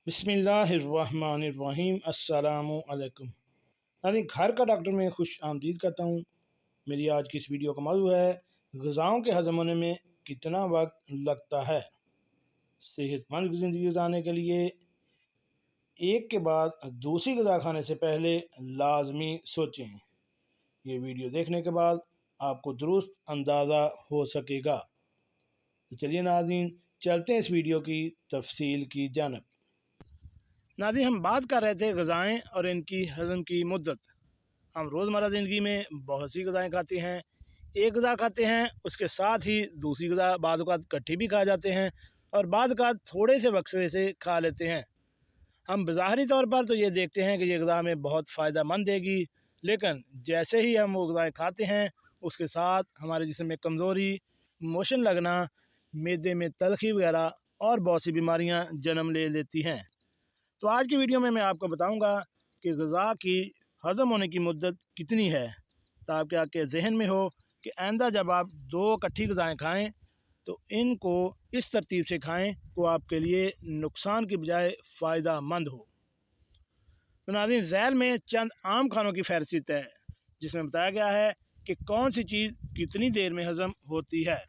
बिस्मिल्लाहिर्रहमानिर्रहीम। अस्सलामु अलैकुम। नाज़रीन, घर का डॉक्टर में खुश आमदीद करता हूँ। मेरी आज की इस वीडियो का मौजू है ग़िज़ाओं के हज़म होने में कितना वक्त लगता है। सेहतमंद ज़िंदगी गुजारने के लिए एक के बाद दूसरी ग़िज़ा खाने से पहले लाजमी सोचें। ये वीडियो देखने के बाद आपको दुरुस्त अंदाज़ा हो सकेगा। तो चलिए नाज़रीन, चलते हैं इस वीडियो की तफसील की जानब। नाज़रीन, हम बात कर रहे थे ग़िज़ाएँ और इनकी हज़म की मुद्दत। हम रोज़मर्रा ज़िंदगी में बहुत सी ग़िज़ाएँ खाते हैं। एक ग़िज़ा खाते हैं, उसके साथ ही दूसरी ग़िज़ा बाद औक़ात इकट्ठी भी खा जाते हैं और बाद औक़ात थोड़े से वक्फ़े से खा लेते हैं। हम बज़ाहिरी तौर पर तो ये देखते हैं कि ये ग़िज़ा हमें बहुत फ़ायदेमंद देगी, लेकिन जैसे ही हम वो ग़िज़ाएँ खाते हैं उसके साथ हमारे जिस्म में कमज़ोरी, मोशन लगना, मैदे में तलख़ी वगैरह और बहुत सी बीमारियाँ जन्म ले लेती हैं। तो आज की वीडियो में मैं आपको बताऊंगा कि ग़िज़ा की हज़म होने की मुद्दत कितनी है, ताकि आपके जहन में हो कि आइंदा जब आप दो इकट्ठी ग़िज़ाएँ खाएँ तो इनको इस तरतीब से खाएँ को आपके लिए नुकसान की बजाय फ़ायदा मंद हो। तो नाज़रीन, ज़ैल में चंद आम खानों की फहरिस्त है जिसमें बताया गया है कि कौन सी चीज़ कितनी देर में हज़म होती है।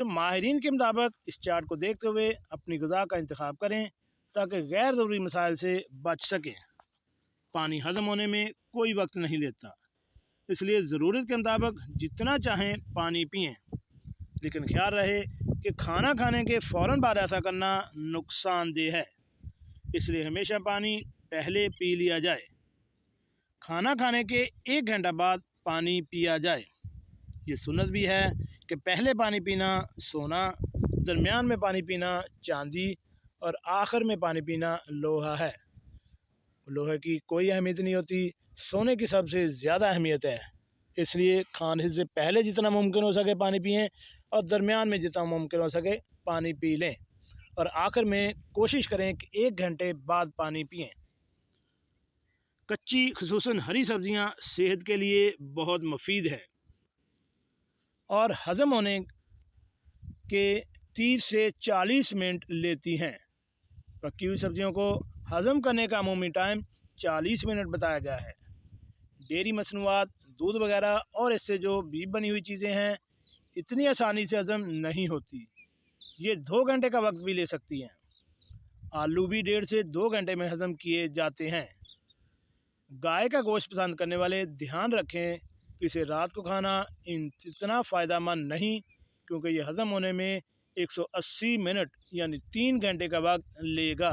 तो माहिरीन के मुताबिक इस चार्ट को देखते हुए अपनी ग़िज़ा का इंतखाब करें ताकि गैर ज़रूरी मसाइल से बच सकें। पानी हज़म होने में कोई वक्त नहीं लेता, इसलिए ज़रूरत के मुताबिक जितना चाहें पानी पिएं, लेकिन ख्याल रहे कि खाना खाने के फ़ौरन बाद ऐसा करना नुकसानदेह है। इसलिए हमेशा पानी पहले पी लिया जाए। खाना खाने के 1 घंटा बाद पानी पिया जाए। ये सुन्नत भी है कि पहले पानी पीना सोना, दरमियान में पानी पीना चांदी और आखिर में पानी पीना लोहा है। लोहे की कोई अहमियत नहीं होती, सोने की सबसे ज़्यादा अहमियत है। इसलिए खाने से पहले जितना मुमकिन हो सके पानी पिएं और दरमियान में जितना मुमकिन हो सके पानी पी लें और आखिर में कोशिश करें कि 1 घंटे बाद पानी पिएं। कच्ची खुसूसन हरी सब्ज़ियाँ सेहत के लिए बहुत मुफीद है और हज़म होने के 30 से 40 मिनट लेती हैं। पकी हुई सब्ज़ियों को हज़म करने का अमूमी टाइम 40 मिनट बताया गया है। डेयरी मसनूआत, दूध वगैरह और इससे जो भी बनी हुई चीज़ें हैं इतनी आसानी से हज़म नहीं होती, ये 2 घंटे का वक्त भी ले सकती हैं। आलू भी 1.5 से 2 घंटे में हज़म किए जाते हैं। गाय का गोश्त पसंद करने वाले ध्यान रखें कि इसे रात को खाना इतना फ़ायदेमंद नहीं, क्योंकि ये हज़म होने में 180 मिनट यानी 3 घंटे का वक्त लेगा।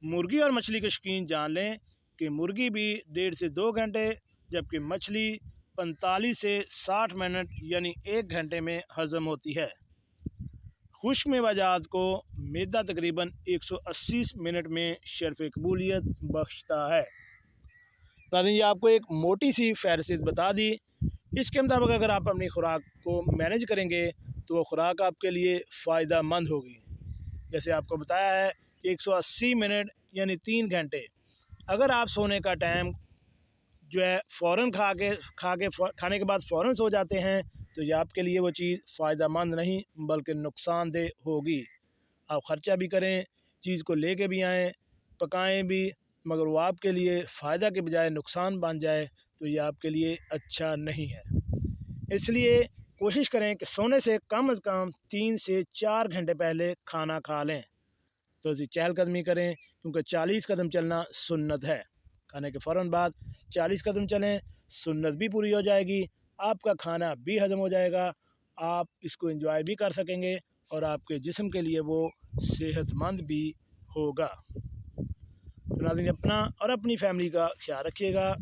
मुर्गी और मछली के शौकीन जान लें कि मुर्गी भी 1.5 से 2 घंटे जबकि मछली 45 से 60 मिनट यानी 1 घंटे में हज़म होती है। खुश्क मेवाजात को मैदा तकरीबन 180 मिनट में शर्फ़ कबूलियत बख्शता है। नाज़रीन, ये आपको एक मोटी सी फहरिस्त बता दी। इसके मुताबिक अगर आप अपनी खुराक को मैनेज करेंगे तो वो खुराक आपके लिए फ़ायदा मंद होगी। जैसे आपको बताया है कि 180 मिनट यानी 3 घंटे। अगर आप सोने का टाइम जो है फ़ौरन खाने के बाद फ़ौरन सो जाते हैं तो ये आपके लिए वो चीज़ फ़ायदेमंद नहीं बल्कि नुकसानदेह होगी। आप ख़र्चा भी करें, चीज़ को लेके भी आएँ, पकाएं भी, मगर वो आपके लिए फ़ायदा के बजाय नुकसान बन जाए तो ये आपके लिए अच्छा नहीं है। इसलिए कोशिश करें कि सोने से कम 3 से 4 घंटे पहले खाना खा लें। तो चहलकदमी करें, क्योंकि 40 कदम चलना सुन्नत है। खाने के फ़ौरन बाद 40 कदम चलें, सुन्नत भी पूरी हो जाएगी, आपका खाना भी हज़म हो जाएगा, आप इसको एंजॉय भी कर सकेंगे और आपके जिस्म के लिए वो सेहतमंद भी होगा। तो नाज़रीन, अपना और अपनी फैमिली का ख्याल रखिएगा।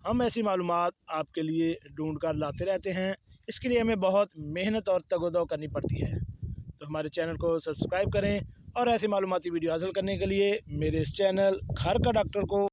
हम ऐसी मालूमात आपके लिए ढूंढ कर लाते रहते हैं, इसके लिए हमें बहुत मेहनत और तगोदो करनी पड़ती है। तो हमारे चैनल को सब्सक्राइब करें और ऐसी मालूमाती वीडियो हासिल करने के लिए मेरे इस चैनल घर का डॉक्टर को